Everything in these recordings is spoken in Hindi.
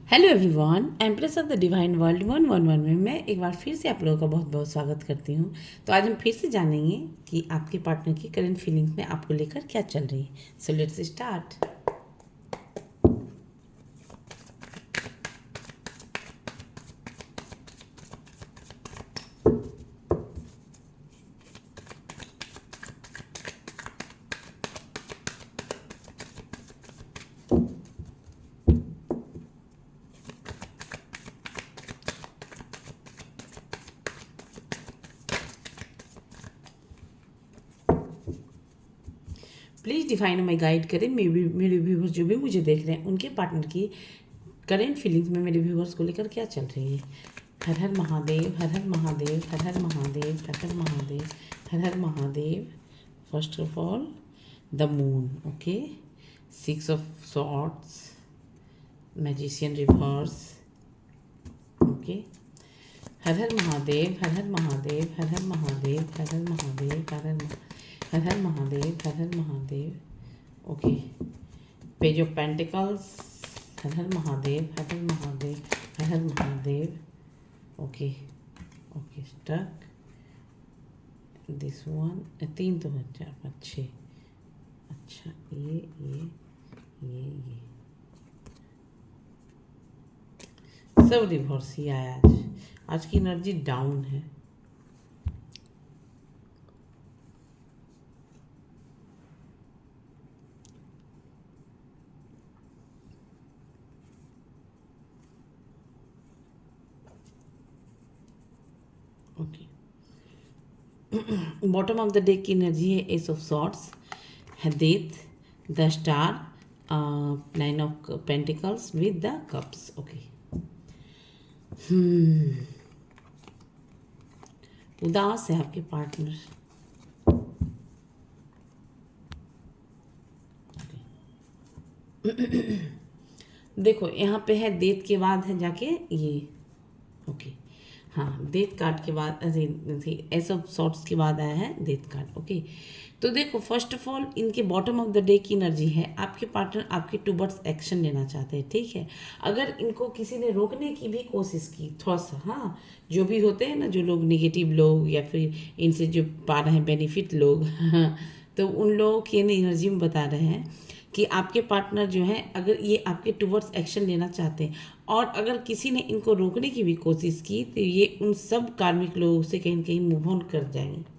Hello everyone, empress of the divine world 111 में मैं एक बार फिर से आप लोगों का बहुत बहुत स्वागत करती हूँ। तो आज हम फिर से जानेंगे कि आपके पार्टनर की करंट फीलिंग्स में आपको लेकर क्या चल रही है। So let's start. Please define my guide करें मेरे व्यूवर्स जो भी मुझे देख रहे हैं उनके पार्टनर की करेंट फीलिंग्स में मेरे व्यूवर्स को लेकर क्या चल रही है। Har Har Mahadev, Har Har Mahadev, Har Har Mahadev, Har Har Mahadev, Har Har Mahadev. First of all the moon, okay, 6 of swords, magician reverse, okay. Har Har Mahadev, Har Har Mahadev, Har Har Mahadev, Har Har Mahadev, Har Har Mahadev, Har Har Mahadev, okay. Page of pentacles, Har Har Mahadev, Har Har Mahadev, Har Har Mahadev, okay okay. Stuck this one, 3 तो है, 4 5 6। अच्छा, ये सब रिवर्स ही आया आज की एनर्जी डाउन है। Okay, bottom of the deck की एनर्जी है एस ऑफ सॉर्ड्स, है death, the star, 9 of pentacles with the cups, okay. उदास है आपके पार्टनर। देखो यहाँ पे है डेथ के बाद है जाके ये, ओके। हाँ, डेथ कार्ड के बाद एस ऑफ सॉर्ट्स के बाद आया है डेथ कार्ड, ओके। तो देखो, फर्स्ट ऑफ ऑल इनके बॉटम ऑफ द डे की एनर्जी है आपके पार्टनर आपके टूवर्ड्स एक्शन लेना चाहते हैं, ठीक है। अगर इनको किसी ने रोकने की भी कोशिश की थोड़ा सा, हाँ, जो भी होते हैं ना, जो लोग निगेटिव लोग या फिर इनसे जो पा रहे हैं बेनिफिट लोग तो उन लोगों की एनर्जी में बता रहे हैं कि आपके पार्टनर जो है, अगर ये आपके टूवर्ड्स एक्शन लेना चाहते हैं और अगर किसी ने इनको रोकने की भी कोशिश की तो ये उन सब कार्मिक लोगों से कहीं ना कहीं मूव ऑन कर जाएंगे।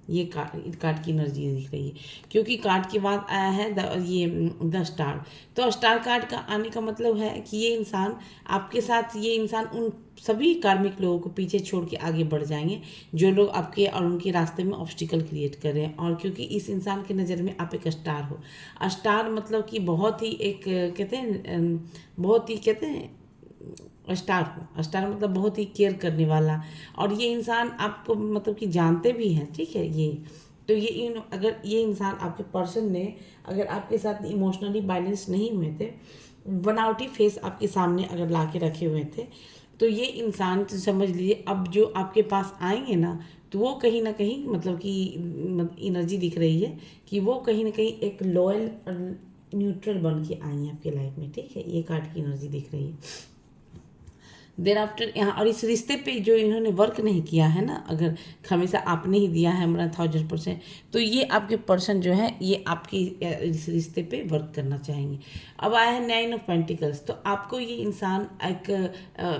ये कार्ड की एनर्जी दिख रही है, क्योंकि कार्ड के बाद आया है द स्टार। तो स्टार कार्ड का आने का मतलब है कि ये इंसान आपके साथ, ये इंसान उन सभी कार्मिक लोगों को पीछे छोड़ के आगे बढ़ जाएंगे जो लोग आपके और उनके रास्ते में ऑब्स्टिकल क्रिएट कर रहे हैं। और क्योंकि इस इंसान की नज़र में आप एक स्टार हो, स्टार मतलब कि बहुत ही एक कहते हैं, बहुत ही कहते हैं स्टार हो, स्टार मतलब बहुत ही केयर करने वाला। और ये इंसान आपको मतलब कि जानते भी हैं, ठीक है। ये तो ये अगर ये इंसान आपके पर्सन ने अगर आपके साथ इमोशनली बैलेंस नहीं हुए थे, बनावटी फेस आपके सामने अगर ला के रखे हुए थे, तो ये इंसान तो समझ लीजिए अब जो आपके पास आएंगे ना, तो वो कहीं ना कहीं मतलब कि एनर्जी दिख रही है कि वो कहीं ना कहीं एक लॉयल न्यूट्रल बन के आई हैं आपके लाइफ में, ठीक है। ये कार्ड की एनर्जी दिख रही है। देर आफ्टर यहाँ, और इस रिश्ते पे जो इन्होंने वर्क नहीं किया है ना, अगर हमेशा आपने ही दिया है हमारा 1000%, तो ये आपके पर्सन जो है ये आपकी इस रिश्ते पे वर्क करना चाहेंगे। अब आया है 9 ऑफ पेंटिकल्स, तो आपको ये इंसान एक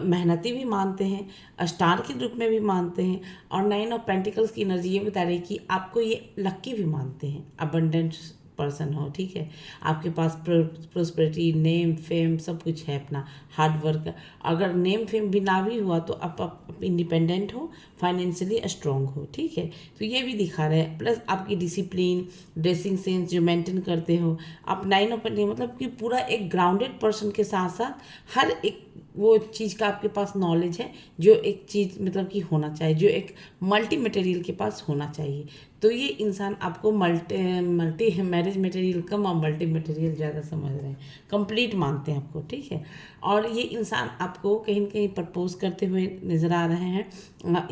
मेहनती भी मानते हैं, स्टार के रूप में भी मानते हैं, और 9 ऑफ पेंटिकल्स की एनर्जी ये बता रही है कि आपको ये लक्की भी मानते हैं, अबंडेंस पर्सन हो, ठीक है। आपके पास प्रोस्पेरिटी, नेम, फेम सब कुछ है, अपना हार्ड वर्क। अगर नेम फेम भी ना भी हुआ तो आप इंडिपेंडेंट हो, फाइनेंशियली स्ट्रांग हो, ठीक है। तो ये भी दिखा रहे हैं। प्लस आपकी डिसिप्लिन, ड्रेसिंग सेंस जो मेंटेन करते हो आप, 9 ऑफ मतलब कि पूरा एक ग्राउंडेड पर्सन के साथ साथ हर एक वो चीज़ का आपके पास नॉलेज है जो एक चीज़ मतलब कि होना चाहिए, जो एक मल्टी मटेरियल के पास होना चाहिए। तो ये इंसान आपको मल्टी मैरिज मटेरियल कम और मल्टी मटेरियल ज़्यादा समझ रहे हैं, कंप्लीट मानते हैं आपको, ठीक है। और ये इंसान आपको कहीं ना कहीं प्रपोज करते हुए नज़र आ रहे हैं,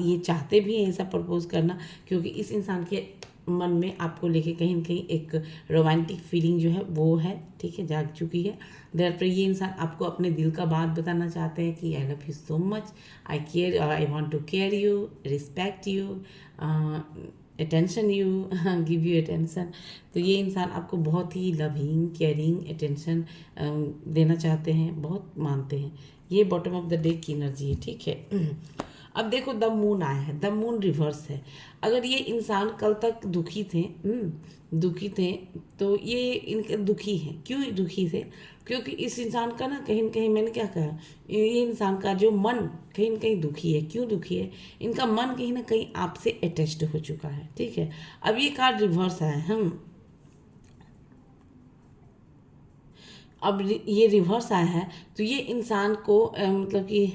ये चाहते भी हैं ऐसा प्रपोज करना, क्योंकि इस इंसान के मन में आपको लेके कहीं न कहीं एक रोमांटिक फीलिंग जो है वो है, ठीक है, जाग चुकी है। देयर पर ये इंसान आपको अपने दिल का बात बताना चाहते हैं कि I love you so much, I care, I want to care you, respect you, attention you, give you attention. तो ये इंसान आपको बहुत ही लविंग, केयरिंग, अटेंशन देना चाहते हैं, बहुत मानते हैं। ये बॉटम ऑफ द डे की एनर्जी है, ठीक है। अब देखो द मून आया है, द मून रिवर्स है। अगर ये इंसान कल तक दुखी थे, दुखी थे, तो ये इनके दुखी हैं। क्यों दुखी थे? क्योंकि इस इंसान का ना कहीं न कहीं, मैंने क्या कहा, ये इंसान का जो मन कहीं न कहीं दुखी है। क्यों दुखी है? इनका मन कहीं ना कहीं आपसे अटैच्ड हो चुका है, ठीक है। अब ये कार्ड रिवर्स आया है, अब ये रिवर्स आया है, तो ये इंसान को मतलब कि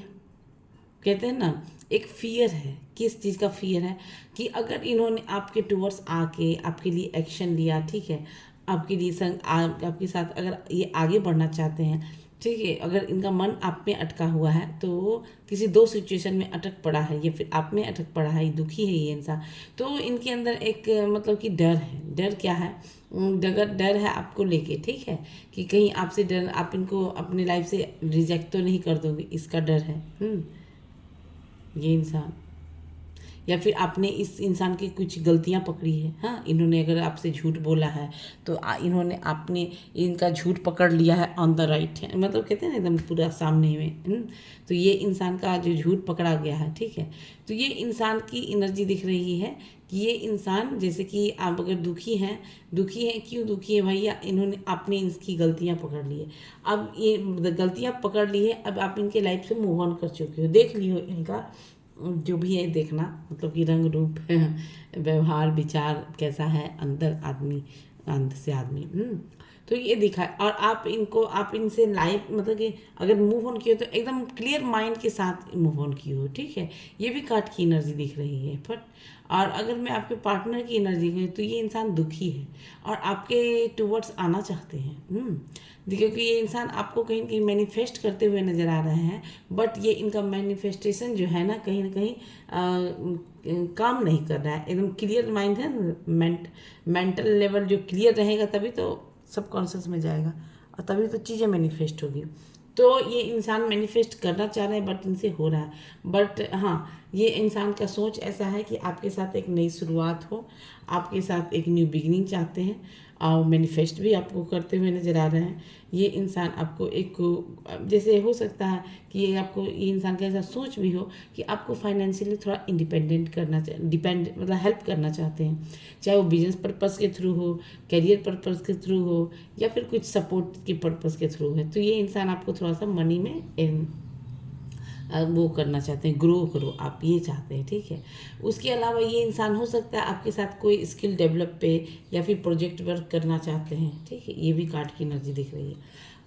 कहते हैं ना, एक फियर है। किस चीज़ का फियर है? कि अगर इन्होंने आपके टूवर्ड्स आके आपके लिए एक्शन लिया, ठीक है, आपके लिए संग आपके साथ अगर ये आगे बढ़ना चाहते हैं, ठीक है, अगर इनका मन आप में अटका हुआ है, तो किसी दो सिचुएशन में अटक पड़ा है, या फिर आप में अटक पड़ा है, दुखी है ये इंसान, तो इनके अंदर एक मतलब कि डर है। डर क्या है? डर है आपको लेके, ठीक है, कि कहीं आपसे डर, आप इनको अपनी लाइफ से रिजेक्ट तो नहीं कर दोगे, इसका डर है। ये इंसान, या फिर आपने इस इंसान की कुछ गलतियां पकड़ी है, हाँ, इन्होंने अगर आपसे झूठ बोला है, तो इन्होंने आपने इनका झूठ पकड़ लिया है ऑन द राइट है, मतलब कहते हैं ना एकदम पूरा सामने में। तो ये इंसान का जो झूठ पकड़ा गया है, ठीक है। तो ये इंसान की एनर्जी दिख रही है कि ये इंसान, जैसे कि आप अगर दुखी हैं, दुखी है, क्यों दुखी है भैया? इन्होंने आपने इसकी गलतियां पकड़ ली है। अब ये गलतियां पकड़ ली है, अब आप इनके लाइफ से मूव ऑन कर चुके हो, देख लियो इनका जो भी है, देखना मतलब कि रंग रूप, व्यवहार, विचार कैसा है, अंदर आदमी, अंदर से आदमी। तो ये दिखा है। और आप इनको, आप इनसे लाइफ मतलब कि अगर मूव ऑन किए तो एकदम क्लियर माइंड के साथ मूव ऑन किए हो, ठीक है। ये भी कार्ड की एनर्जी दिख रही है। बट और अगर मैं आपके पार्टनर की एनर्जी कहूँ, तो ये इंसान दुखी है और आपके टूवर्ड्स आना चाहते हैं। क्योंकि ये इंसान आपको कहीं कहीं मैनिफेस्ट करते हुए नज़र आ रहे हैं, बट ये इनका मैनिफेस्टेशन जो है ना कहीं काम नहीं कर रहा है। एकदम क्लियर माइंड है, मेंटल लेवल जो क्लियर रहेगा तभी तो सबकॉन्शियस में जाएगा, और तभी तो चीज़ें मैनिफेस्ट होगी। तो ये इंसान मैनिफेस्ट करना चाह रहे हैं, बट इनसे हो रहा है। बट हाँ, ये इंसान का सोच ऐसा है कि आपके साथ एक नई शुरुआत हो, आपके साथ एक न्यू बिगिनिंग चाहते हैं, और मैनिफेस्ट भी आपको करते हुए नज़र आ रहे हैं। ये इंसान आपको एक, जैसे हो सकता है कि ये आपको, ये इंसान का ऐसा सोच भी हो कि आपको फाइनेंशियली थोड़ा इंडिपेंडेंट करना, डिपेंड मतलब हेल्प करना चाहते हैं, चाहे वो बिजनेस पर्पज़ के थ्रू हो, करियर पर्पज़ के थ्रू हो, या फिर कुछ सपोर्ट के पर्पज़ के थ्रू है। तो ये इंसान आपको थोड़ा सा मनी में वो करना चाहते हैं, ग्रो करो आप, ये चाहते हैं, ठीक है। उसके अलावा ये इंसान हो सकता है आपके साथ कोई स्किल डेवलप पे या फिर प्रोजेक्ट वर्क करना चाहते हैं, ठीक है। ये भी कार्ड की एनर्जी दिख रही है।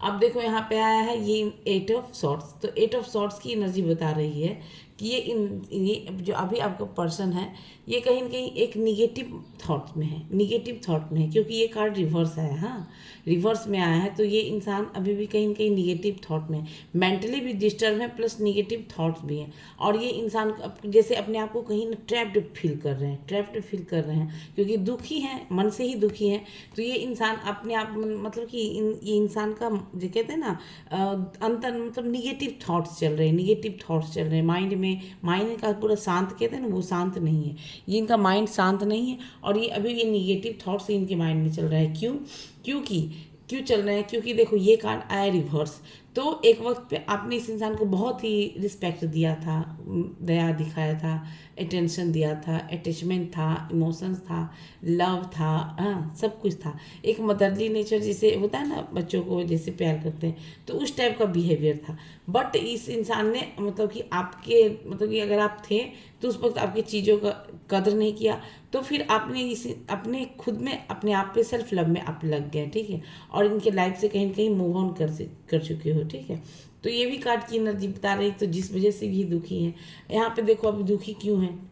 अब देखो यहाँ पे आया है ये 8 ऑफ सॉर्ट्स। तो 8 ऑफ सॉर्ट्स की एनर्जी बता रही है कि ये जो अभी आपका पर्सन है, ये कहीं ना कहीं एक निगेटिव थॉट में है, निगेटिव थॉट में है, क्योंकि ये कार्ड रिवर्स आया, हाँ, रिवर्स में आया है। तो ये इंसान अभी भी कहीं ना कहीं निगेटिव थॉट में, मेंटली भी डिस्टर्ब है, प्लस निगेटिव थॉट्स भी हैं। और ये इंसान जैसे अपने आप को कहीं ना ट्रैप्ड फील कर रहे हैं, ट्रैप्ड फील कर रहे हैं, क्योंकि दुखी हैं, मन से ही दुखी हैं। तो ये इंसान अपने आप मतलब कि ये इंसान का जो कहते हैं ना अंतर, मतलब निगेटिव थॉट्स चल रहे हैं, निगेटिव थॉट्स चल रहे हैं माइंड में। माइंड का पूरा शांत कहते हैं ना, वो शांत नहीं है, ये इनका माइंड शांत नहीं है, और ये अभी ये निगेटिव थॉट्स इनके माइंड में चल रहा है। क्योंकि क्यों चल रहे हैं? क्योंकि देखो ये कार्ड आया रिवर्स। तो एक वक्त पे आपने इस इंसान को बहुत ही रिस्पेक्ट दिया था, दया दिखाया था, अटेंशन दिया था, अटैचमेंट था, इमोशंस था, लव था, हाँ, सब कुछ था। एक मदरली नेचर जैसे होता है ना, बच्चों को जैसे प्यार करते हैं, तो उस टाइप का बिहेवियर था। बट इस इंसान ने मतलब कि आपके, मतलब कि अगर आप थे तो उस वक्त आपकी चीज़ों का कदर नहीं किया, तो फिर आपने इस अपने खुद में, अपने आप पे सेल्फ लव में आप लग गए, ठीक है। और इनके लाइफ से कहीं ना कहीं मूव ऑन कर चुके हो, ठीक है। तो ये भी कार्ड की एनर्जी बता रही, तो जिस वजह से भी दुखी हैं। यहाँ पे देखो अभी दुखी क्यों हैं?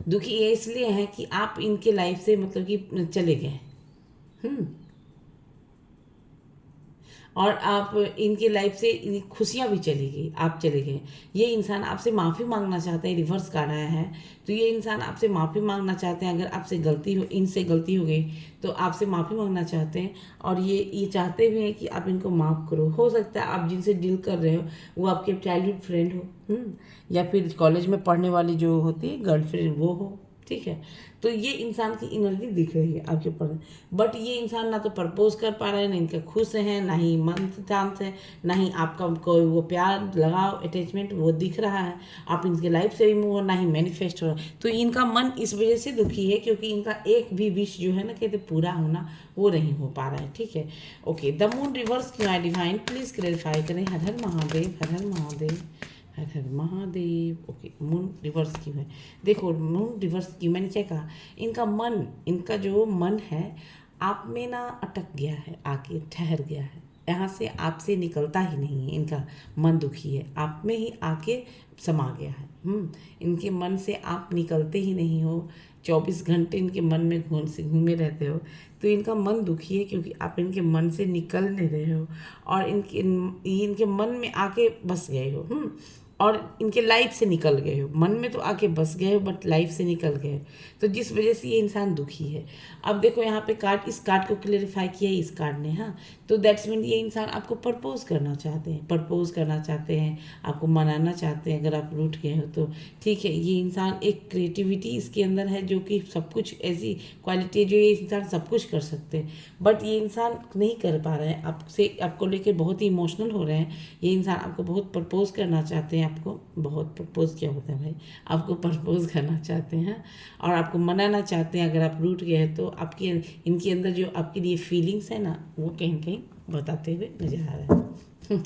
दुखी ये इसलिए है कि आप इनके लाइफ से मतलब कि चले गए। हम्म और आप इनके लाइफ से खुशियाँ भी चली गई, आप चले गए। ये इंसान आपसे माफ़ी मांगना चाहते हैं, रिवर्स कार्ड आया है, तो ये इंसान आपसे माफ़ी मांगना चाहते हैं। अगर आपसे गलती हो, इनसे गलती हो गई तो आपसे माफ़ी मांगना चाहते हैं। और ये चाहते भी हैं कि आप इनको माफ़ करो। हो सकता है आप जिनसे डील कर रहे हो वो आपके चाइल्डहुड फ्रेंड हो, या फिर कॉलेज में पढ़ने वाली जो होती है गर्लफ्रेंड वो हो, ठीक है। तो ये इंसान की एनर्जी दिख रही है आपके ऊपर, बट ये इंसान ना तो प्रपोज कर पा रहे हैं, ना इनका खुश हैं, ना ही मन शांत है, ना ही आपका कोई वो प्यार लगाव अटैचमेंट वो दिख रहा है। आप इनके लाइफ से भी मूव हो, ना ही मैनिफेस्ट हो रहा है। तो इनका मन इस वजह से दुखी है क्योंकि इनका एक भी विश जो है ना कहते पूरा होना वो नहीं हो पा रहा है, ठीक है। ओके, द मून रिवर्स क्यों है डिवाइन, प्लीज क्लेरिफाई करें। Har Har Mahadev, Har Har Mahadev, Har Har Mahadev. Okay, moon reverse क्यों है? देखो मून रिवर्स क्यों, मैंने क्या कहा, इनका मन, इनका जो मन है आप में ना अटक गया है, आके ठहर गया है, यहाँ से आपसे निकलता ही नहीं है। इनका मन दुखी है, आप में ही आके समा गया है। इनके मन से आप निकलते ही नहीं हो, 24 घंटे इनके मन में घूमे रहते हो। तो इनका मन दुखी है क्योंकि आप इनके मन से निकल नहीं रहे हो और इनके मन में आके बस गए हो, और इनके लाइफ से निकल गए हो। मन में तो आके बस गए हो बट लाइफ से निकल गए हो, तो जिस वजह से ये इंसान दुखी है। अब देखो यहाँ पे कार्ड, इस कार्ड को क्लेरिफाई किया इस कार्ड ने, हाँ, तो दैट्स मीन ये इंसान आपको प्रपोज करना चाहते हैं, प्रपोज करना चाहते हैं, आपको मनाना चाहते हैं। अगर आप रूठ गए हो तो ठीक है, ये इंसान एक क्रिएटिविटी इसके अंदर है जो कि सब कुछ, ऐसी क्वालिटी है जो ये इंसान सब कुछ कर सकते हैं, बट ये इंसान नहीं कर पा रहे हैं आपसे, आपको लेकर बहुत ही इमोशनल हो रहे हैं। ये इंसान आपको बहुत प्रपोज करना चाहते हैं, आपको बहुत प्रपोज क्या होता है भाई, आपको प्रपोज करना चाहते हैं और आपको मनाना चाहते हैं। अगर आप रूठ गए हैं तो आपकी इनके अंदर जो आपके लिए फीलिंग्स है ना वो कहीं कहीं बताते हुए नजर आ रहा है।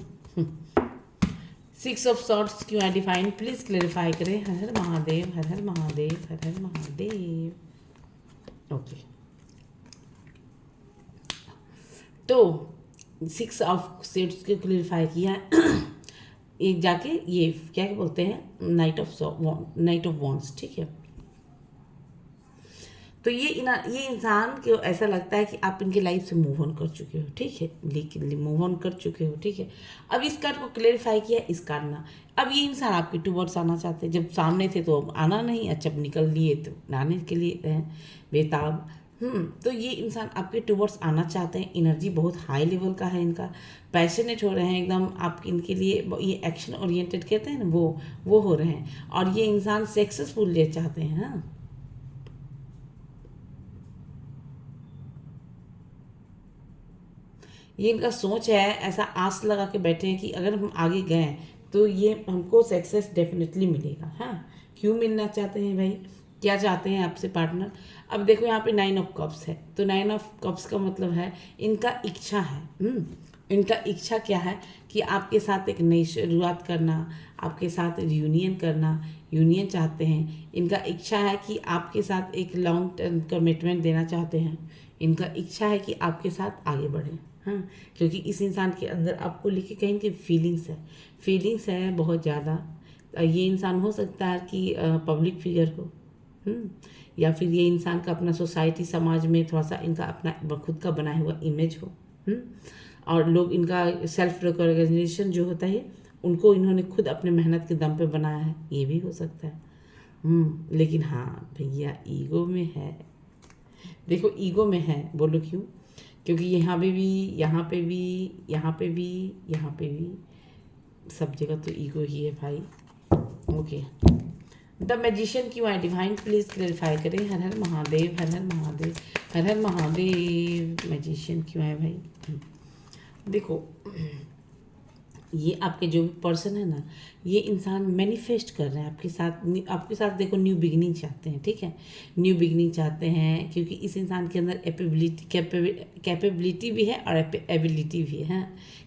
6 ऑफ सॉर्ड्स क्यों है डिफाइन, प्लीज क्लेरिफाई करें। हर हर महादेव, हर हर महादेव, हर हर महादेव। ओके, तो 6 ऑफ सॉर्ड्स को क्लेरिफाई किया एक जाके ये क्या बोलते हैं, नाइट ऑफ वॉन्ड्स, ठीक है। तो ये इंसान को ऐसा लगता है कि आप इनके लाइफ से मूव ऑन कर चुके हो, ठीक है, लेकिन मूव ऑन कर चुके हो, ठीक है। अब इस कार्ड को क्लेरिफाई किया, इस कार्ड ना, अब ये इंसान आपके टूवर्ड्स आना चाहते हैं। जब सामने थे तो आना नहीं, अच्छा निकल लिए तो आने के लिए बेताब। तो ये इंसान आपके टूवर्ड्स आना चाहते हैं, एनर्जी बहुत हाई लेवल का है इनका, पैशनेट हो रहे हैं एकदम आप इनके लिए, ये एक्शन ओरिएंटेड कहते हैं ना वो हो रहे हैं। और ये इंसान सक्सेसफुल ले चाहते हैं, हाँ, ये इनका सोच है, ऐसा आस लगा के बैठे हैं कि अगर हम आगे गए तो ये हमको सक्सेस डेफिनेटली मिलेगा। हाँ, क्यों मिलना चाहते हैं भाई, क्या चाहते हैं आपसे पार्टनर? अब देखो यहाँ पे 9 ऑफ कप्स है, तो 9 ऑफ कप्स का मतलब है इनका इच्छा है। इनका इच्छा क्या है कि आपके साथ एक नई शुरुआत करना, आपके साथ रियूनियन करना, यूनियन चाहते हैं। इनका इच्छा है कि आपके साथ एक लॉन्ग टर्म कमिटमेंट देना चाहते हैं। इनका इच्छा है कि आपके साथ आगे बढ़ें, हाँ, क्योंकि इस इंसान के अंदर आपको लेके कहीं की फीलिंग्स है बहुत ज़्यादा। ये इंसान हो सकता है कि पब्लिक फिगर हो, या फिर ये इंसान का अपना सोसाइटी समाज में थोड़ा सा इनका अपना खुद का बनाया हुआ इमेज हो, और लोग इनका सेल्फ रिकॉग्निशन जो होता है उनको इन्होंने खुद अपने मेहनत के दम पे बनाया है, ये भी हो सकता है। लेकिन हाँ भैया, ईगो में है, देखो ईगो में है, बोलो क्यों? क्योंकि यहाँ पे भी, यहाँ पे भी, यहाँ पे भी, यहाँ पे भी, सब जगह तो ईगो ही है भाई। ओके, द मैजिशियन क्यों है डिवाइन, प्लीज क्लेरिफाई करें। हर हर महादेव, हर हर महादेव, हर हर महादेव। मैजिशियन क्यों है भाई? देखो ये आपके जो भी पर्सन है ना, ये इंसान मैनिफेस्ट कर रहे हैं आपके साथ देखो न्यू बिगिनिंग चाहते हैं, ठीक है, न्यू बिगिनिंग चाहते हैं क्योंकि इस इंसान के अंदर कैपेबिलिटी भी है और एबिलिटी भी है,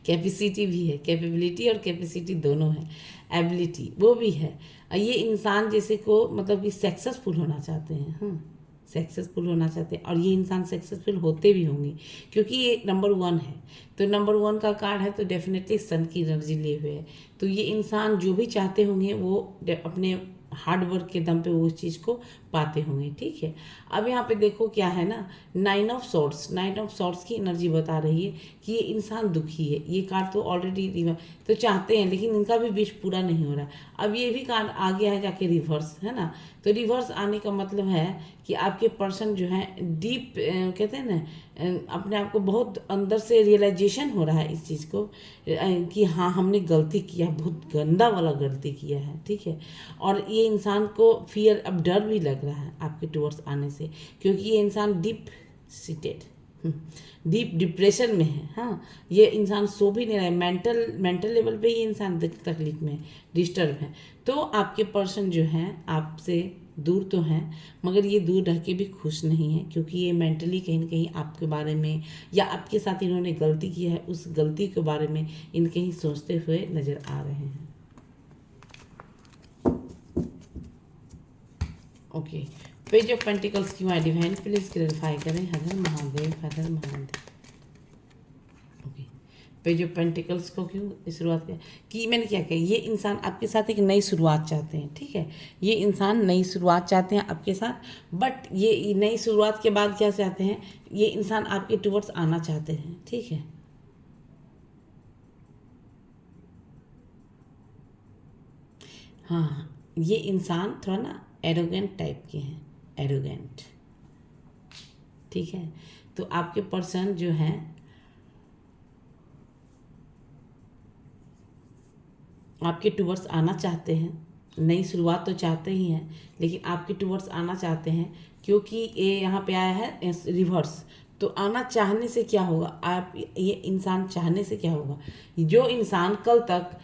कैपेसिटी भी है, कैपेबिलिटी और कैपेसिटी दोनों है, एबिलिटी वो भी है। ये इंसान जैसे को मतलब कि सक्सेसफुल होना चाहते हैं, सक्सेसफुल होना चाहते हैं, और ये इंसान सक्सेसफुल होते भी होंगे क्योंकि ये नंबर 1 है। तो नंबर 1 का कार्ड है तो डेफिनेटली सन की एनर्जी लिए हुए है। तो ये इंसान जो भी चाहते होंगे वो अपने हार्ड वर्क के दम पे वो उस चीज़ को पाते होंगे। ठीक है, अब यहाँ पे देखो क्या है ना, 9 ऑफ सॉर्ट्स की एनर्जी बता रही है कि ये इंसान दुखी है। ये कार्ड तो ऑलरेडी तो चाहते हैं लेकिन इनका भी विश पूरा नहीं हो रहा। अब ये भी कार्ड आ गया है जाके रिवर्स, है ना। तो रिवर्स आने का मतलब है कि आपके पर्सन जो है डीप कहते हैं ना, अपने आप को बहुत अंदर से रियलाइजेशन हो रहा है इस चीज़ को कि हाँ हमने गलती किया, बहुत गंदा वाला गलती किया है। ठीक है, और ये इंसान को फियर, अब डर भी लग रहा है आपके टुवर्ड्स आने से, क्योंकि ये इंसान डीप सीटेड, डीप डिप्रेशन में है। हाँ, ये इंसान सो भी नहीं रहा है, मेंटल लेवल पे ये इंसान तकलीफ में डिस्टर्ब है। तो आपके पर्सन जो हैं आपसे दूर तो हैं, मगर ये दूर रह के भी खुश नहीं है, क्योंकि ये मेंटली कहीं ना कहीं आपके बारे में या आपके साथ इन्होंने गलती की है उस गलती के बारे में इन कहीं सोचते हुए नज़र आ रहे हैं। ओके, पेज ऑफ पेंटिकल्स क्यों है डिवाइन, प्लीज क्लैरिफाई करें। Har Har Mahadev, Har Har Mahadev. Okay, page of pentacles को क्यों शुरुआत किया कि मैंने क्या किया, ये इंसान आपके साथ एक नई शुरुआत चाहते हैं। ठीक है, ये इंसान नई शुरुआत चाहते हैं आपके साथ, बट ये नई शुरुआत के बाद क्या चाहते हैं, ये इंसान आपके टुवर्ड्स आना चाहते हैं। ठीक है, हाँ, ये इंसान थोड़ा ना एरोगेंट टाइप के हैं, एरोगेंट। ठीक है, तो आपके पर्सन जो हैं आपके टुवर्ड्स आना चाहते हैं, नई शुरुआत तो चाहते ही हैं, लेकिन आपके टुवर्ड्स आना चाहते हैं क्योंकि ये यहाँ पे आया है रिवर्स। तो आना चाहने से क्या होगा, आप ये इंसान चाहने से क्या होगा, जो इंसान कल तक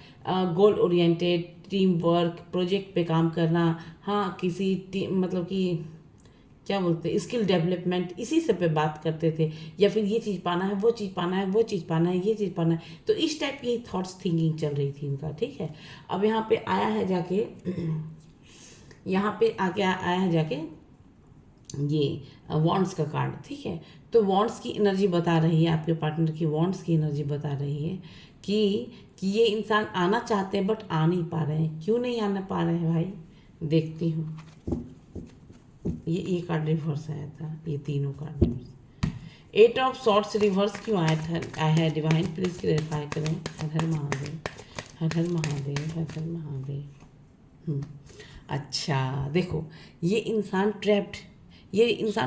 goal oriented, team work, project पे काम करना, हाँ किसी टीम मतलब कि क्या बोलते हैं स्किल डेवलपमेंट, इसी सब पे बात करते थे, या फिर ये चीज़ पाना है, वो चीज़ पाना है, वो चीज़ पाना है, ये चीज़ पाना है, तो इस टाइप की थॉट्स थिंकिंग चल रही थी इनका। ठीक है, अब यहाँ पे आया है जाके यहाँ पे आके आया है जाके ये वॉन्ड्स का कार्ड। ठीक है, तो वॉन्ड्स की एनर्जी बता रही है, आपके पार्टनर की वॉन्ड्स की एनर्जी बता रही है कि ये इंसान आना चाहते हैं बट आ नहीं पा रहे हैं। क्यों नहीं आना पा रहे हैं भाई, देखती हूँ। ये कार्ड रिवर्स आया था, ये तीनों card reverse. 8 of sorts reverse क्यों आया है डिवाइन, प्लीज क्लैरिफाई करें। हर हर महादेव, हर हर महादेव, हर हर महादेव। अच्छा देखो, ये इंसान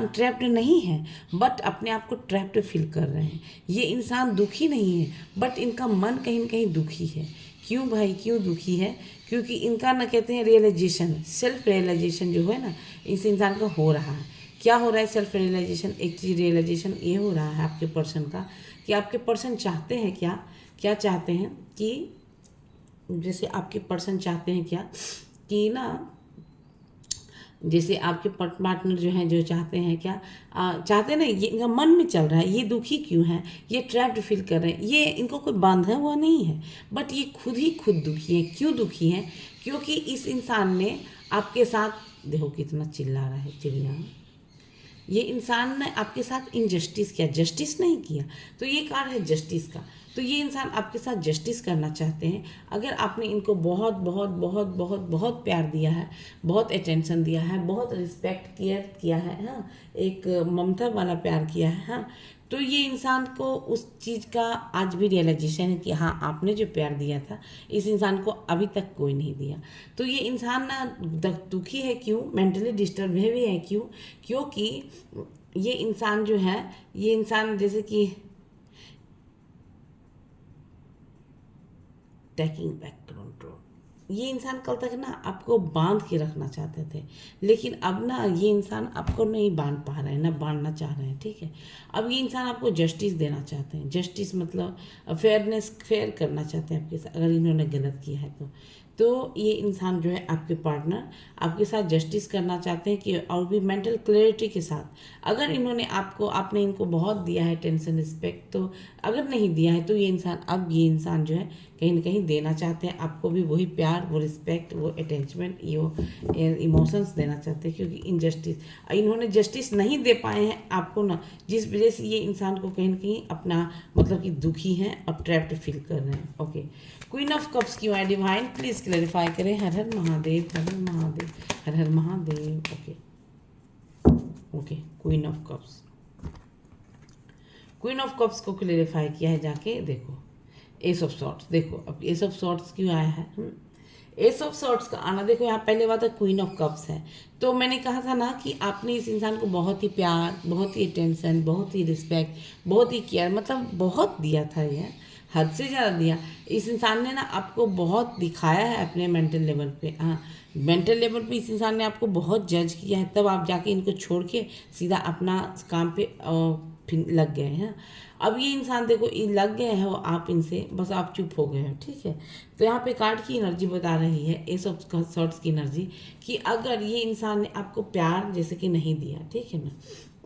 ट्रैप्ड नहीं है, बट अपने आप को ट्रैप्ड फील कर रहे हैं। ये इंसान दुखी नहीं है, बट इनका मन कहीं न कहीं दुखी है। क्यों भाई, क्यों दुखी है, क्योंकि इनका ना कहते हैं रियलाइजेशन, सेल्फ रियलाइजेशन जो है ना इस इंसान का हो रहा है। क्या हो रहा है सेल्फ रियलाइजेशन, एक चीज़ रियलाइजेशन ये हो रहा है आपके पर्सन का कि आपके पर्सन चाहते हैं क्या चाहते हैं कि जैसे आपके पर्सन चाहते हैं क्या कि ना, जैसे आपके पार्टनर जो हैं जो चाहते हैं क्या चाहते ना, ये इनका मन में चल रहा है, ये दुखी क्यों है, ये ट्रैप्ड फील कर रहे हैं, ये इनको कोई बांधा हुआ नहीं है, बट ये खुद दुखी हैं। क्यों दुखी हैं, क्योंकि इस इंसान ने आपके साथ, देखो कितना चिल्ला रहा है चिड़िया, ये इंसान ने आपके साथ इनजस्टिस किया, जस्टिस नहीं किया। तो ये कार्ड है जस्टिस का, तो ये इंसान आपके साथ जस्टिस करना चाहते हैं। अगर आपने इनको बहुत बहुत बहुत बहुत बहुत प्यार दिया है, बहुत अटेंशन दिया है, बहुत रिस्पेक्ट केयर किया है, हाँ एक ममता वाला प्यार किया है, हाँ, तो ये इंसान को उस चीज़ का आज भी रियलाइजेशन है कि हाँ आपने जो प्यार दिया था इस इंसान को अभी तक कोई नहीं दिया। तो ये इंसान ना दुखी है, क्यों, मेंटली डिस्टर्ब भी है, क्योंकि ये इंसान जो है, ये इंसान जैसे कि टेकिंग बैक कंट्रोल, ये इंसान कल तक ना आपको बांध के रखना चाहते थे, लेकिन अब ना ये इंसान आपको नहीं बांध पा रहे हैं, ना बांधना चाह रहे हैं। ठीक है, अब ये इंसान आपको जस्टिस देना चाहते हैं, जस्टिस मतलब फेयर करना चाहते हैं आपके साथ, अगर इन्होंने गलत किया है तो ये इंसान जो है आपके पार्टनर आपके साथ जस्टिस करना चाहते हैं कि, और भी मेंटल क्लैरिटी के साथ। अगर इन्होंने आपने इनको बहुत दिया है टेंशन रिस्पेक्ट, तो अगर नहीं दिया है तो ये इंसान जो है कहीं ना कहीं देना चाहते हैं आपको भी वही प्यार, वो रिस्पेक्ट, वो अटैचमेंट, ये इमोशंस देना चाहते हैं, क्योंकि इनजस्टिस इन्होंने जस्टिस नहीं दे पाए हैं आपको ना, जिस वजह से ये इंसान को कहीं ना कहीं अपना मतलब कि दुखी हैं और ट्रैप्ड फील कर रहे हैं। ओके, क्वीन ऑफ कप्स क्यों है डिवाइन, प्लीज क्लैरिफाई करें। Har Har Mahadev, Har Har Mahadev, Har Har Mahadev. Okay okay, queen of cups, queen of cups को क्लैरिफाई किया है जाके। देखो एस ऑफ सॉर्ट्स, देखो अब एस ऑफ सॉर्ट्स क्यों आया है? एस ऑफ सॉर्ट्स का आना, देखो यहाँ पहले बात है क्वीन ऑफ कप्स है, तो मैंने कहा था ना कि आपने इस इंसान को बहुत ही प्यार, बहुत ही अटेंशन, बहुत ही रिस्पेक्ट, बहुत ही केयर, मतलब बहुत दिया था यार, हद से ज़्यादा दिया। इस इंसान ने ना आपको बहुत दिखाया है अपने मेंटल लेवल पे। हाँ, मेंटल लेवल पे इस इंसान ने आपको बहुत जज किया है, तब आप जाके इनको छोड़ के सीधा अपना काम पे लग गए हैं। अब ये इंसान देखो ये लग गए हैं, आप इनसे बस आप चुप हो गए हो, ठीक है। तो यहाँ पे कार्ड की एनर्जी बता रही है, एस ऑफ सॉर्ट्स की एनर्जी, कि अगर ये इंसान ने आपको प्यार जैसे कि नहीं दिया, ठीक है ना,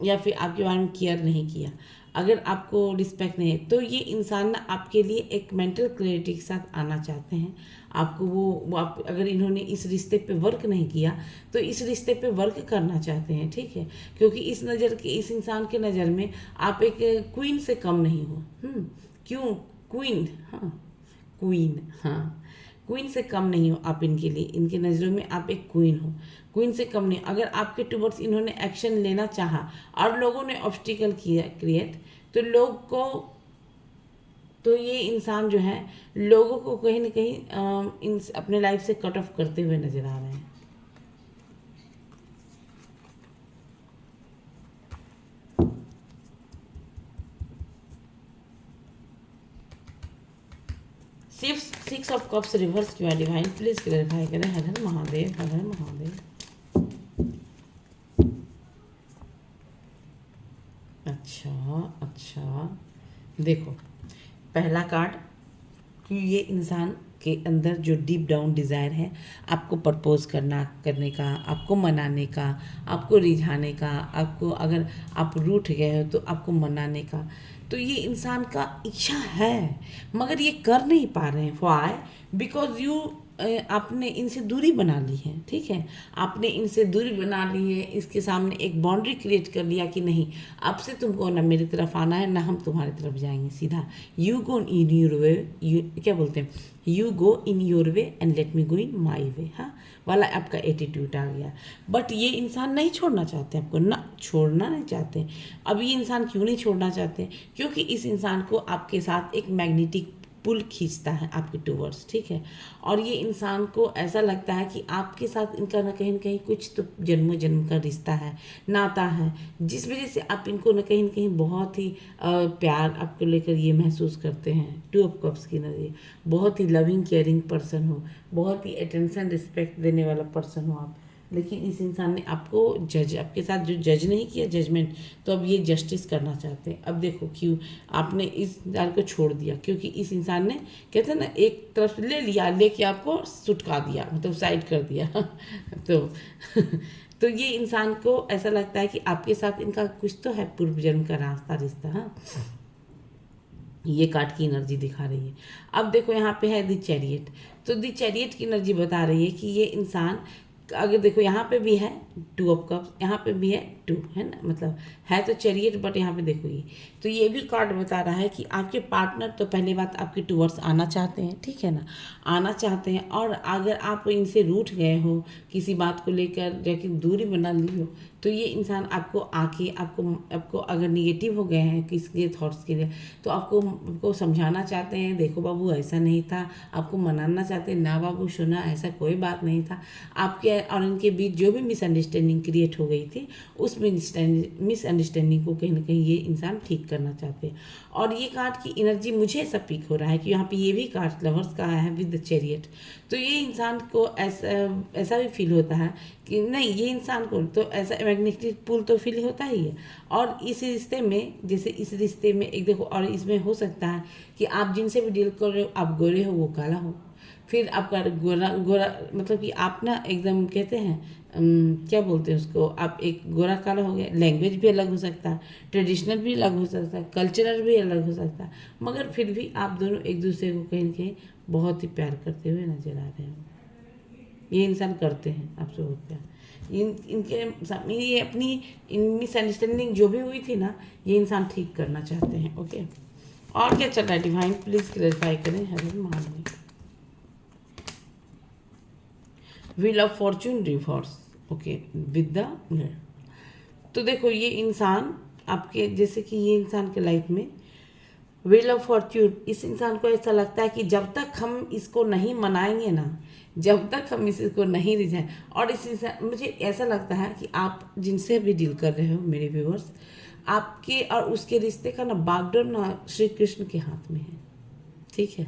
या फिर आपके बारे में केयर नहीं किया, अगर आपको रिस्पेक्ट नहीं है, तो ये इंसान ना आपके लिए एक मेंटल क्लैरिटी के साथ आना चाहते हैं। आपको वो आप अगर इन्होंने इस रिश्ते पे वर्क नहीं किया तो इस रिश्ते पे वर्क करना चाहते हैं, ठीक है। क्योंकि इस इंसान के नज़र में आप एक क्वीन से कम नहीं हो। क्यों? क्वीन, हाँ क्वीन, हाँ क्वीन से कम नहीं हो आप इनके लिए, इनके नज़रों में आप एक क्वीन हो, क्वीन से कम नहीं। अगर आपके टुवर्ड्स इन्होंने एक्शन लेना चाहा और लोगों ने ऑब्स्टिकल किया क्रिएट, तो लोग को, तो ये इंसान जो है लोगों को कहीं ना कहीं इन अपने लाइफ से कट ऑफ करते हुए नजर आ रहे हैं। सिक्स ऑफ कप्स रिवर्स क्यों है डिवाइन? प्लीज क्लैरिफाई करें। हर हर महादेव, हर हर महादेव। अच्छा, देखो पहला कार्ड कि ये इंसान के अंदर जो डीप डाउन डिज़ायर है आपको प्रपोज करने का, आपको मनाने का, आपको रिझाने का, आपको अगर आप रूठ गए हो तो आपको मनाने का, तो ये इंसान का इच्छा है मगर ये कर नहीं पा रहे हैं। व्हाई? बिकॉज यू आपने इनसे दूरी बना ली है, ठीक है। आपने इनसे दूरी बना ली है, इसके सामने एक बाउंड्री क्रिएट कर लिया कि नहीं, अब से तुमको ना मेरी तरफ आना है ना हम तुम्हारी तरफ जाएंगे, सीधा you go in your way, you क्या बोलते हैं, you go in your way and let me go in my way, हाँ वाला आपका एटीट्यूड आ गया। बट ये इंसान नहीं छोड़ना चाहते आपको, ना छोड़ना नहीं चाहते। अब ये इंसान क्यों नहीं छोड़ना चाहते? क्योंकि इस इंसान को आपके साथ एक मैग्नेटिक पुल खींचता है आपके टूवर्ड्स, ठीक है। और ये इंसान को ऐसा लगता है कि आपके साथ इनका ना कहीं कुछ तो जन्मों जन्म का रिश्ता है, नाता है, जिस वजह से आप इनको ना कहीं बहुत ही प्यार आपको लेकर ये महसूस करते हैं। टू ऑफ कप्स की नज़र, बहुत ही लविंग केयरिंग पर्सन हो, बहुत ही अटेंशन रिस्पेक्ट देने वाला पर्सन हो आप, लेकिन इस इंसान ने आपको आपके साथ जो जज नहीं किया, जजमेंट, तो अब ये जस्टिस करना चाहते हैं। अब देखो क्यों आपने इस इंसान को छोड़ दिया, क्योंकि इस इंसान ने कहते हैं ना एक तरफ ले लिया, लेके आपको सुटका दिया, मतलब साइड कर दिया तो ये इंसान को ऐसा लगता है कि आपके साथ इनका कुछ तो है पूर्व जन्म का रिश्ता। हाँ, ये कार्ड की एनर्जी दिखा रही है। अब देखो यहाँ पे है द चैरियट, तो द चैरियट की एनर्जी बता रही है कि ये इंसान, अगर देखो यहाँ पे भी है टू ऑफ कप्स, यहाँ पे भी है टू, है ना, मतलब है तो चैरियट, बट यहाँ पे देखो ये, तो ये भी कार्ड बता रहा है कि आपके पार्टनर तो पहली बात आपके टूवर्ड्स आना चाहते हैं, ठीक है ना, आना चाहते हैं। और अगर आप इनसे रूठ गए हो किसी बात को लेकर, जाके दूरी बना ली हो, तो ये इंसान आपको आके आपको अगर निगेटिव हो गए हैं किसी थॉट्स के लिए, तो आपको समझाना चाहते हैं, देखो बाबू ऐसा नहीं था, आपको मनाना चाहते हैं, ना बाबू सुना ऐसा कोई बात नहीं था। आपके और इनके बीच जो भी मिसअंडरस्टैंडिंग क्रिएट हो गई थी, उस मिसअंडरस्टैंडिंग को कहीं ना कहीं ये इंसान ठीक करना चाहते हैं। और ये कार्ड की एनर्जी मुझे ऐसा पिक हो रहा है कि यहाँ पे ये भी कार्ड लवर्स का है विद द चैरियट, तो ये इंसान को ऐसा भी फील होता है कि नहीं, ये इंसान को तो ऐसा मैग्नेटिक पुल तो फील होता ही है। और इस रिश्ते में, जैसे इस रिश्ते में एक देखो, और इसमें हो सकता है कि आप जिनसे भी डील कर रहे हो, आप गोरे हो वो काला हो, फिर आपका गोरा मतलब कि आप ना एकदम कहते हैं क्या बोलते हैं उसको, आप एक गोरा काला हो गया। लैंग्वेज भी अलग हो सकता है, ट्रेडिशनल भी अलग हो सकता है, कल्चरल भी अलग हो सकता है, मगर फिर भी आप दोनों एक दूसरे को कहीं ना कहीं बहुत ही प्यार करते हुए नजर आ रहे हैं। ये इंसान करते हैं आपसे बहुत प्यार। ये अपनी मिसअंडरस्टैंडिंग जो भी हुई थी ना, ये इंसान ठीक करना चाहते हैं। ओके, और क्या चल रहा है डिवाइन? प्लीज़ क्लैरिफाई करें। Har Har Mahadev. Wheel of fortune reverse, okay, with the. तो देखो ये इंसान आपके, जैसे कि ये इंसान के लाइफ में व्हील ऑफ फॉर्च्यून, इस इंसान को ऐसा लगता है कि जब तक हम इसको नहीं मनाएंगे ना, जब तक हम इसको नहीं रिझाएं, और इस इंसान, मुझे ऐसा लगता है कि आप जिनसे भी डील कर रहे हो मेरे व्यूअर्स, आपके और उसके रिश्ते का ना बागडोर ना श्री कृष्ण के हाथ में है, ठीक है।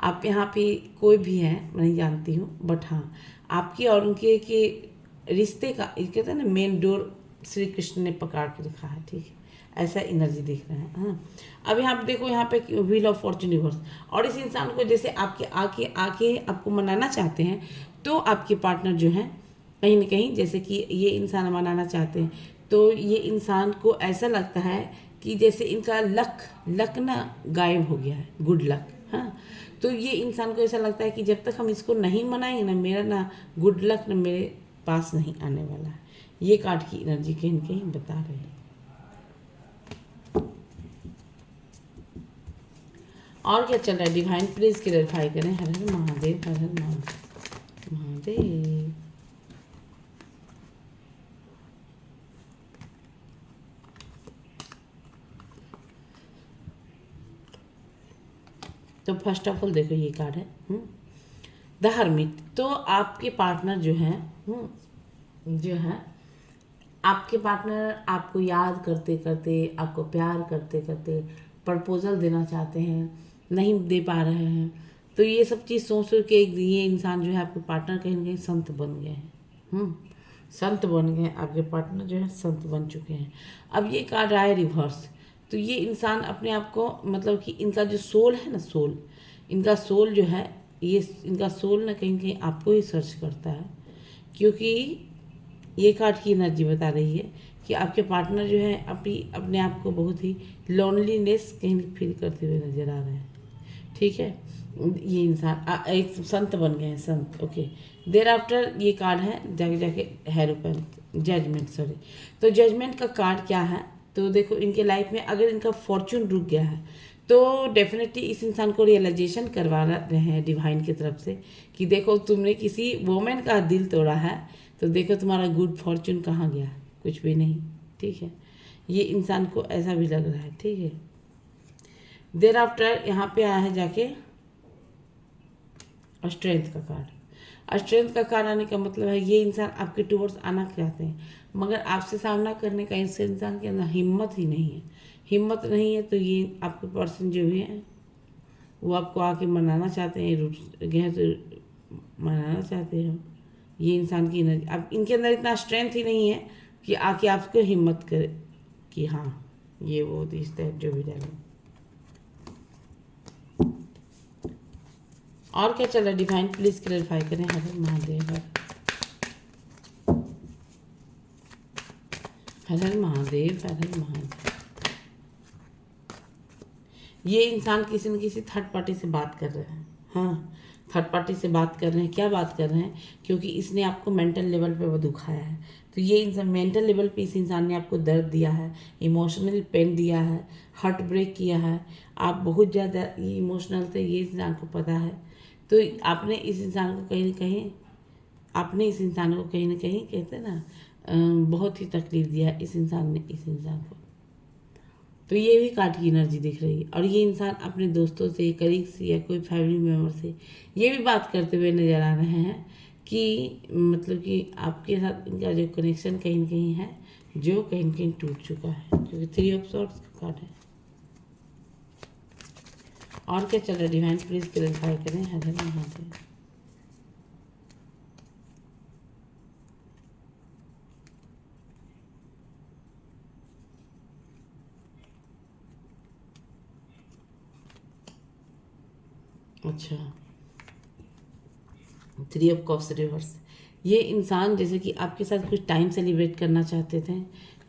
आप यहाँ पे कोई भी है मैं नहीं जानती हूँ, बट हाँ आपके और उनके के रिश्ते का, ये कहते हैं ना, मेन डोर श्री कृष्ण ने पकड़ के रखा है, ठीक है। ऐसा एनर्जी दिख रहा है, हाँ। अब यहाँ पे देखो, यहाँ पे व्हील ऑफ फॉर्चून रिवर्स, और इस इंसान को जैसे आपके आके आके आपको मनाना चाहते हैं, तो आपके पार्टनर जो हैं कहीं ना कहीं, जैसे कि ये इंसान मनाना चाहते हैं, तो ये इंसान को ऐसा लगता है कि जैसे इनका लक लक ना गायब हो गया है, गुड लक, हाँ। तो ये इंसान को ऐसा लगता है कि जब तक हम इसको नहीं मनाएंगे ना, मेरा ना गुड लक ना मेरे पास नहीं आने वाला है। ये कार्ड की एनर्जी कहीं ना कहीं बता रही है। और क्या चल रहा है डिवाइन, प्लीज क्लैरिफाई करें। हर हर महादेव, हर हर महादेव। तो फर्स्ट ऑफ ऑल देखो ये कार्ड है द हर्मिट। तो आपके पार्टनर जो है, जो है आपके पार्टनर आपको याद करते करते, आपको प्यार करते करते प्रपोजल देना चाहते हैं, नहीं दे पा रहे हैं। तो ये सब चीज़ सोच सोच के ये इंसान जो है, आपके पार्टनर कहीं ना कहीं संत बन गए हैं, संत बन गए हैं। आपके पार्टनर जो है संत बन चुके हैं। अब ये कार्ड आया रिवर्स, तो ये इंसान अपने आप को, मतलब कि इनका जो सोल है ना, सोल, इनका सोल जो है, ये इनका सोल ना कहीं कहीं आपको ही सर्च करता है, क्योंकि ये कार्ड की एनर्जी बता रही है कि आपके पार्टनर जो है अपने आप को बहुत ही लोनलीनेस कहीं फील करते हुए नजर आ रहे हैं, ठीक है। ये इंसान एक संत बन गए हैं, संत, ओके। देर आफ्टर ये कार्ड है जाके जाके हेरोपेन, जजमेंट, सॉरी। तो जजमेंट का कार्ड क्या है, तो देखो इनके लाइफ में अगर इनका फॉर्चून रुक गया है, तो डेफिनेटली इस इंसान को रियलाइजेशन करवा रहे हैं डिवाइन की तरफ से कि देखो तुमने किसी वोमेन का दिल तोड़ा है, तो देखो तुम्हारा गुड फॉर्चून कहाँ गया, कुछ भी नहीं, ठीक है। ये इंसान को ऐसा भी लग रहा है, ठीक है। देर आफ्टर यहाँ पे आया है जाके स्ट्रेंथ का कार्ड। स्ट्रेंथ का कार्ड आने का मतलब है ये इंसान आपके टूवर्ड्स आना चाहते हैं, मगर आपसे सामना करने का इस इंसान के अंदर हिम्मत ही नहीं है। हिम्मत नहीं है, तो ये आपके पर्सन जो भी हैं वो आपको आके मनाना चाहते हैं, रूट गए तो मनाना चाहते हो। ये इंसान की एनर्जी, अब इनके अंदर इतना स्ट्रेंथ ही नहीं है कि आके आपको हिम्मत करे कि हाँ ये वो इस टाइप जो भी डाले। और क्या चल रहा है डिवाइन, प्लीज क्लैरिफाई करें। हर हर महादेव, हर हर महादेव, हर हर महादेव। ये इंसान किसी न किसी थर्ड पार्टी से बात कर रहे हैं, हाँ, थर्ड पार्टी से बात कर रहे हैं। क्या बात कर रहे हैं, क्योंकि इसने आपको मेंटल लेवल पे वो दुखाया है। तो ये इंसान मेंटल लेवल पे इस इंसान ने आपको दर्द दिया है, इमोशनल पेन दिया है, हार्ट ब्रेक किया है। आप बहुत ज़्यादा इमोशनल थे, ये इंसान को पता है। तो आपने इस इंसान को कहीं ना कहीं, आपने इस इंसान को कहीं ना कहीं, कहते हैं ना, बहुत ही तकलीफ दिया है इस इंसान ने इस इंसान को। तो ये भी कार्ड की एनर्जी दिख रही है। और ये इंसान अपने दोस्तों से, कलीग से या कोई फैमिली मेम्बर से ये भी बात करते हुए नजर आ रहे हैं कि मतलब कि आपके साथ इनका जो कनेक्शन कहीं न कहीं है, जो कहीं न कहीं टूट चुका है, क्योंकि 3 ऑफ सॉर्ड्स का कार्ड है। और क्या चल रहा है डिवाइन, प्लीज क्लैरिफाई करें। हर हर महादेव। अच्छा, 3 ऑफ कप्स रिवर्स। ये इंसान जैसे कि आपके साथ कुछ टाइम सेलिब्रेट करना चाहते थे,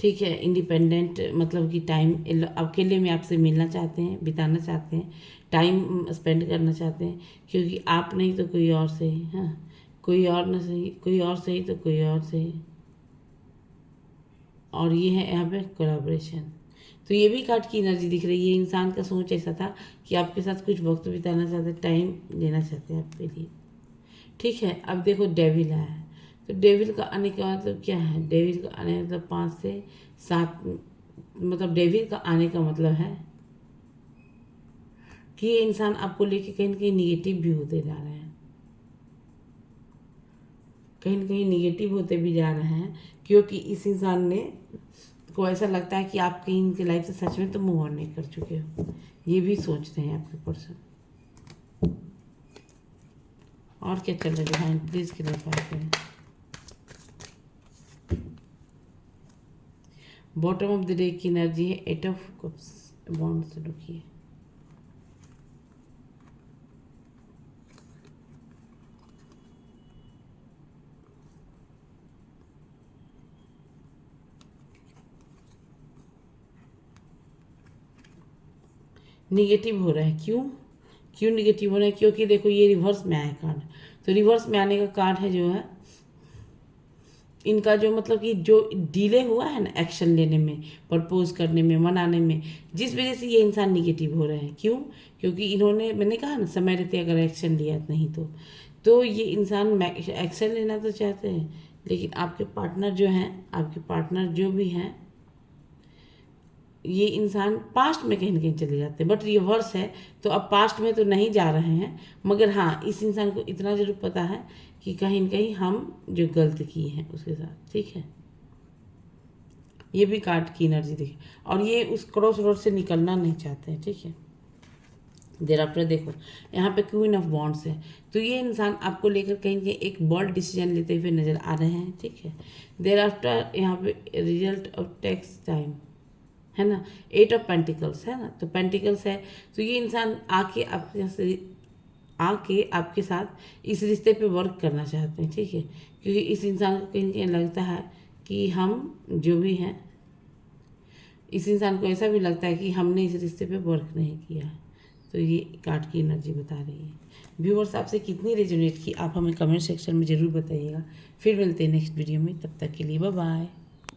ठीक है, इंडिपेंडेंट, मतलब कि टाइम अकेले में आपसे मिलना चाहते हैं, बिताना चाहते हैं, टाइम स्पेंड करना चाहते हैं, क्योंकि आप नहीं तो कोई और सही, हाँ, कोई और ना सही, कोई और सही तो कोई और सही। और ये है यहाँ पे कोलैबोरेशन। तो ये भी कार्ड की एनर्जी दिख रही है। इंसान का सोच ऐसा था कि आपके साथ कुछ वक्त बिताना चाहते हैं, टाइम लेना चाहते हैं आपके लिए, ठीक है। अब देखो डेविल आया है, तो डेविल का आने का मतलब क्या है? डेविल का आने का मतलब 5 से 7, मतलब डेविल का आने का मतलब है कि ये इंसान आपको लेके कहीं ना कहीं निगेटिव भी होते जा रहे हैं, कहीं ना कहीं निगेटिव होते भी जा रहे हैं, क्योंकि इस इंसान ने को ऐसा लगता है कि आप कहीं इनके लाइफ से सच में तो मूव ऑन नहीं कर चुके हो, ये भी सोचते हैं आपके पर्सन। और क्या चल रहा है डिवाइन, प्लीज क्लैरिफाई करें। बॉटम ऑफ द डे की एनर्जी है 8 ऑफ कप्स, बॉन्ड से रुकिए। निगेटिव हो रहा है, क्यों क्यों निगेटिव हो रहा है? क्योंकि देखो ये रिवर्स में आया कार्ड, तो रिवर्स में आने का कार्ड है जो है इनका, जो मतलब कि जो डिले हुआ है ना एक्शन लेने में, प्रपोज करने में, मनाने में, जिस वजह से ये इंसान निगेटिव हो रहे हैं। क्यों? क्योंकि इन्होंने, मैंने कहा ना, समय रहते अगर एक्शन लिया नहीं तो ये इंसान एक्शन लेना तो चाहते हैं, लेकिन आपके पार्टनर जो हैं, आपके पार्टनर जो भी हैं, ये इंसान पास्ट में कहीं ना कहीं चले जाते हैं, बट रिवर्स है, तो अब पास्ट में तो नहीं जा रहे हैं, मगर हाँ इस इंसान को इतना जरूर पता है कि कहीं न कहीं हम जो गलत किए हैं उसके साथ, ठीक है। ये भी कार्ड की एनर्जी देखिए, और ये उस क्रॉस रोड से निकलना नहीं चाहते हैं, ठीक है। देर आफ्टर देखो यहाँ पे क्वीन ऑफ बॉन्ड्स है, तो ये इंसान आपको लेकर कहीं कहीं एक बोल्ड डिसीजन लेते हुए नजर आ रहे हैं, ठीक है। देर आफ्टर यहाँ पे रिजल्ट ऑफ टेक्स टाइम है ना, 8 ऑफ पेंटिकल्स है ना, तो पेंटिकल्स है, तो ये इंसान आके आपके साथ इस रिश्ते पे वर्क करना चाहते हैं, ठीक है। क्योंकि इस इंसान को कहीं कहीं लगता है कि हम जो भी हैं, इस इंसान को ऐसा भी लगता है कि हमने इस रिश्ते पे वर्क नहीं किया है, तो ये कार्ड की एनर्जी बता रही है। व्यूअर्स आपसे कितनी रेजोनेट की आप हमें कमेंट सेक्शन में ज़रूर बताइएगा। फिर मिलते हैं नेक्स्ट वीडियो में, तब तक के लिए बाय बाय।